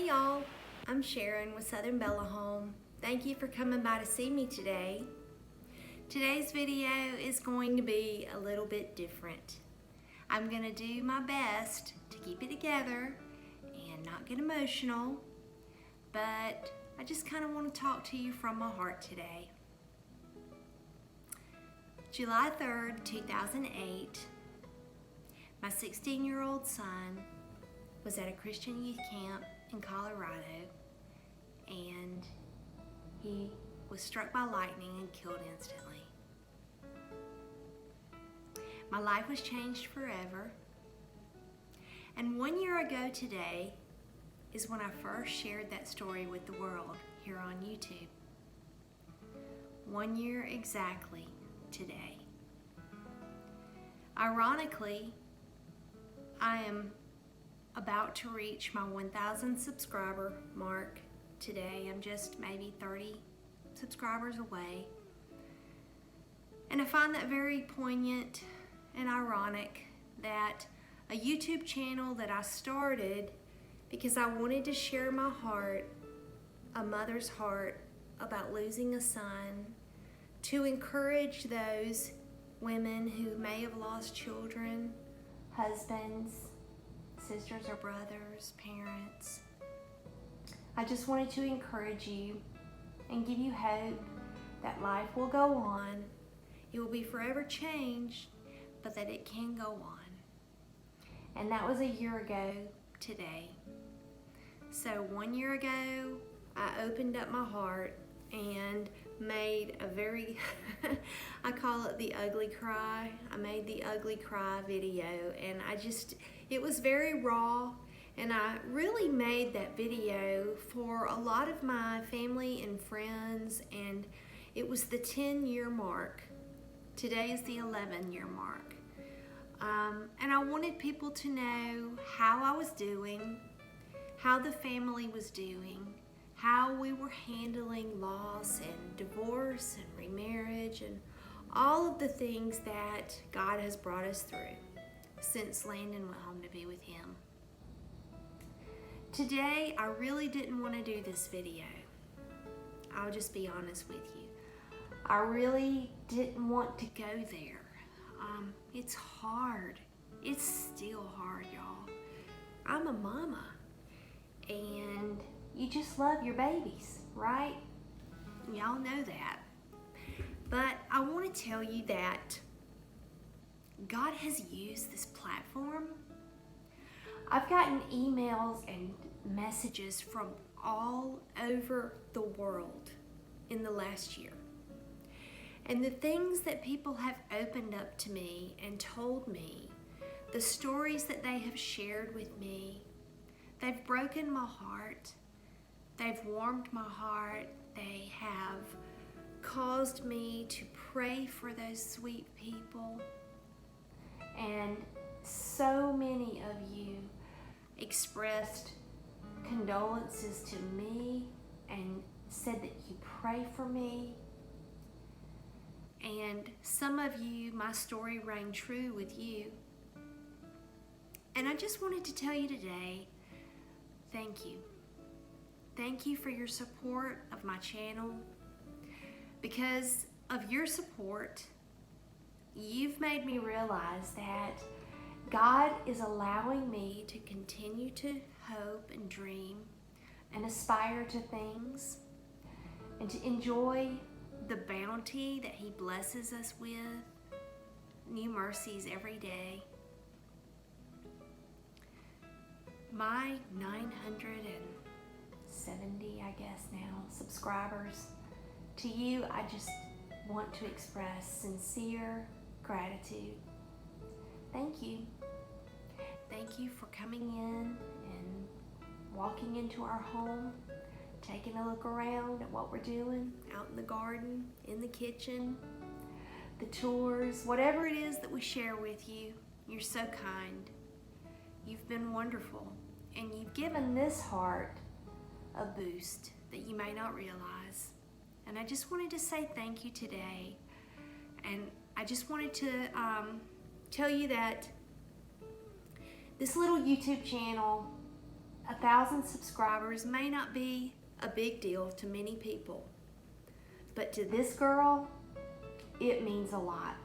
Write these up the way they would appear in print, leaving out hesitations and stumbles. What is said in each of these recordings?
Hey y'all, I'm Sharon with Southern Bella Home. Thank you for coming by to see me today. Today's video is going to be a little bit different. I'm going to do my best to keep it together and not get emotional, but I just kind of want to talk to you from my heart today. July 3rd, 2008, my 16-year-old son was at a Christian youth camp in Colorado, and he was struck by lightning and killed instantly. My life was changed forever, and 1 year ago today is when I first shared that story with the world here on YouTube. 1 year exactly today. Ironically, I am about to reach my 1,000 subscriber mark today. I'm just maybe 30 subscribers away. And I find that very poignant and ironic that a YouTube channel that I started because I wanted to share my heart, a mother's heart, about losing a son, to encourage those women who may have lost children, husbands, sisters or brothers, parents. I just wanted to encourage you and give you hope that life will go on. It will be forever changed, but that it can go on. And that was a year ago today. So 1 year ago, I opened up my heart and made a very, I call it the ugly cry. I made the ugly cry video, and it was very raw, and I really made that video for a lot of my family and friends, and it was the 10-year mark. Today is the 11-year mark. And I wanted people to know how I was doing, how the family was doing, how we were handling loss and divorce and remarriage and all of the things that God has brought us through since Landon went home to be with him. Today, I really didn't want to do this video. I'll just be honest with you. I really didn't want to go there. It's hard. It's still hard, y'all. I'm a mama, and you just love your babies, right? Y'all know that. But I want to tell you that God has used this platform. I've gotten emails and messages from all over the world in the last year. And the things that people have opened up to me and told me, the stories that they have shared with me, they've broken my heart. They've warmed my heart. They have caused me to pray for those sweet people. And so many of you expressed condolences to me and said that you pray for me. And some of you, my story rang true with you. And I just wanted to tell you today, thank you. Thank you for your support of my channel. Because of your support, you've made me realize that God is allowing me to continue to hope and dream and aspire to things and to enjoy the bounty that He blesses us with, new mercies every day. My 970, I guess now, subscribers, to you, I just want to express sincere gratitude. Thank you. Thank you for coming in and walking into our home, taking a look around at what we're doing out in the garden, in the kitchen, the tours, whatever it is that we share with you. You're so kind. You've been wonderful, and you've given this heart a boost that you may not realize. And I just wanted to say thank you today. And I just wanted to tell you that this little YouTube channel 1,000 subscribers may not be a big deal to many people, but to this girl, it means a lot.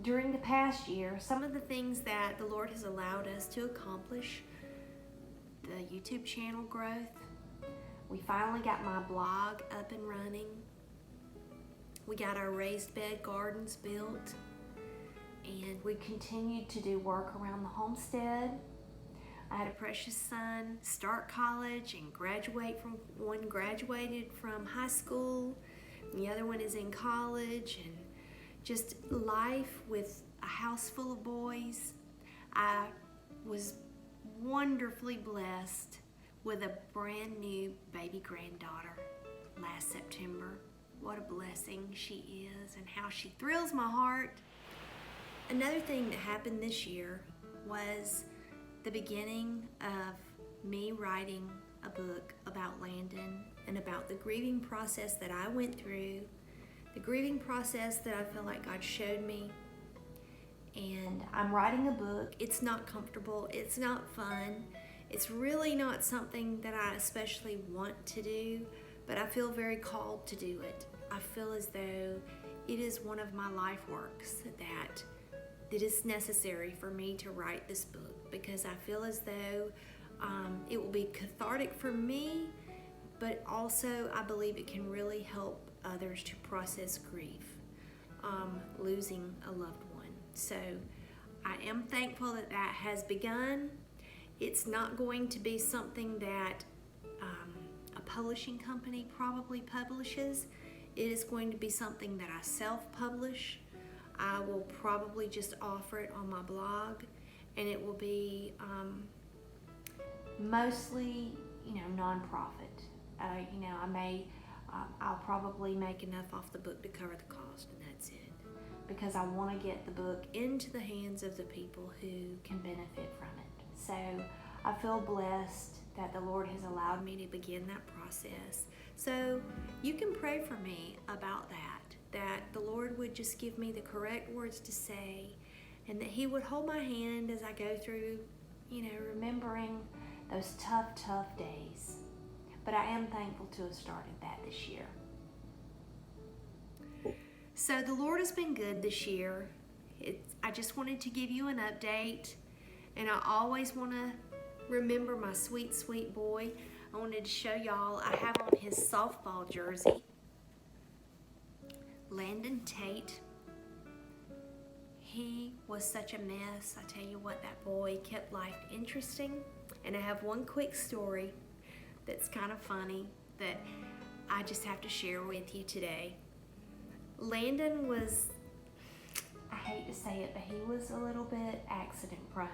During the past year, some of the things that the Lord has allowed us to accomplish: the YouTube channel growth. We finally got my blog up and running. We got our raised bed gardens built, and we continued to do work around the homestead. I had a precious son start college and graduated from high school, and the other one is in college, and just life with a house full of boys. I was wonderfully blessed with a brand new baby granddaughter last September. What a blessing she is, and how she thrills my heart. Another thing that happened this year was the beginning of me writing a book about Landon and about the grieving process that I went through, the grieving process that I feel like God showed me. And I'm writing a book. It's not comfortable. It's not fun. It's really not something that I especially want to do, but I feel very called to do it. I feel as though it is one of my life works that is necessary for me to write this book, because I feel as though it will be cathartic for me, but also I believe it can really help others to process grief, losing a loved one. So I am thankful that that has begun. It's not going to be something that a publishing company probably publishes. It is going to be something that I self-publish. I will probably just offer it on my blog, and it will be mostly, nonprofit. I'll probably make enough off the book to cover the cost, and that's it. Because I want to get the book into the hands of the people who can benefit from it. So I feel blessed that the Lord has allowed me to begin that process. So you can pray for me about that the Lord would just give me the correct words to say, and that He would hold my hand as I go through, remembering those tough days. But I am thankful to have started that this year. So the Lord has been good this year. I just wanted to give you an update, and I always want to remember my sweet, sweet boy. I wanted to show y'all, I have on his softball jersey, Landon Tate. He was such a mess. I tell you what, that boy kept life interesting. And I have one quick story that's kind of funny that I just have to share with you today. Landon was, I hate to say it, but he was a little bit accident prone.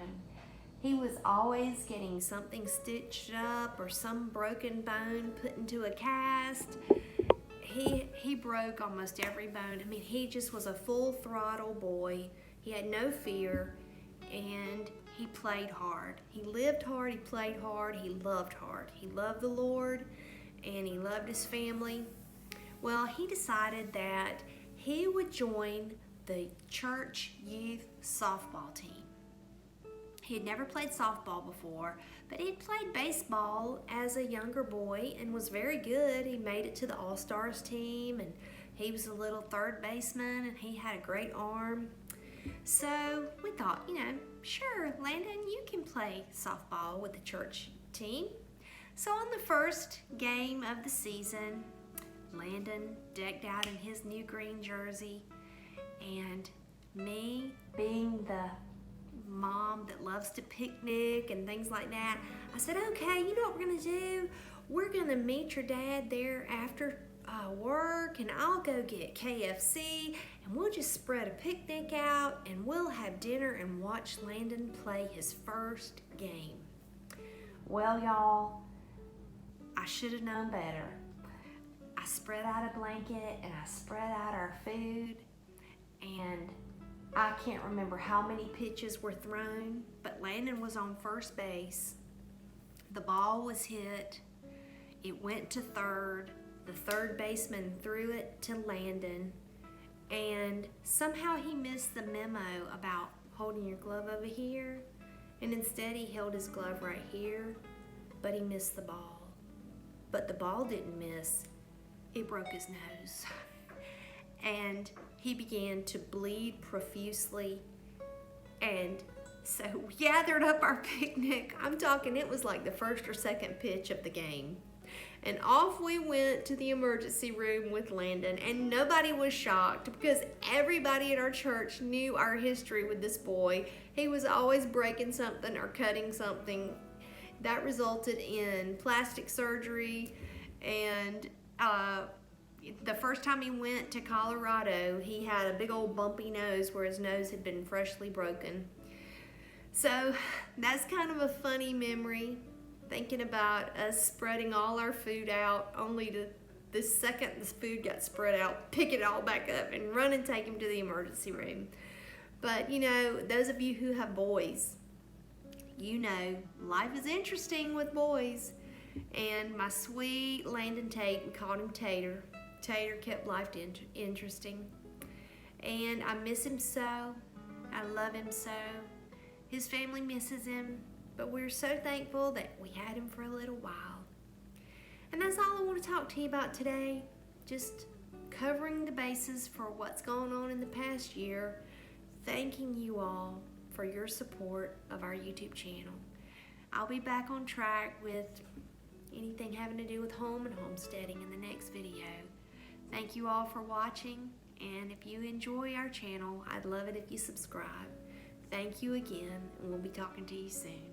He was always getting something stitched up or some broken bone put into a cast. He broke almost every bone. I mean, he just was a full throttle boy. He had no fear, and he played hard. He lived hard, he played hard, he loved hard. He loved the Lord, and he loved his family. Well, he decided that he would join the church youth softball team. He had never played softball before, but he'd played baseball as a younger boy and was very good. He made it to the All-Stars team, and he was a little third baseman, and he had a great arm. So we thought, sure, Landon, you can play softball with the church team. So on the first game of the season, Landon decked out in his new green jersey, and me being the mom that loves to picnic and things like that, I said, okay, you know what we're gonna do? We're gonna meet your dad there after work, and I'll go get KFC, and we'll just spread a picnic out, and we'll have dinner and watch Landon play his first game. Well, y'all, I should have known better. I spread out a blanket and I spread out our food, and I can't remember how many pitches were thrown, but Landon was on first base. The ball was hit. It went to third. The third baseman threw it to Landon, and somehow he missed the memo about holding your glove over here And instead he held his glove right here, but he missed the ball. But the ball didn't miss, it broke his nose. And he began to bleed profusely. And so we gathered up our picnic. I'm talking, it was like the first or second pitch of the game. And off we went to the emergency room with Landon, and nobody was shocked because everybody at our church knew our history with this boy. He was always breaking something or cutting something. That resulted in plastic surgery, and the first time he went to Colorado, he had a big old bumpy nose where his nose had been freshly broken. So that's kind of a funny memory, thinking about us spreading all our food out, only to the second this food got spread out, pick it all back up and run and take him to the emergency room. But you know, those of you who have boys, you know life is interesting with boys. And my sweet Landon Tate, we called him Tater. Tater kept life interesting. And I miss him so. I love him so. His family misses him, but we're so thankful that we had him for a little while. And that's all I want to talk to you about today. Just covering the bases for what's going on in the past year. Thanking you all for your support of our YouTube channel. I'll be back on track with anything having to do with home and homesteading in the next video. Thank you all for watching, and if you enjoy our channel, I'd love it if you subscribe. Thank you again, and we'll be talking to you soon.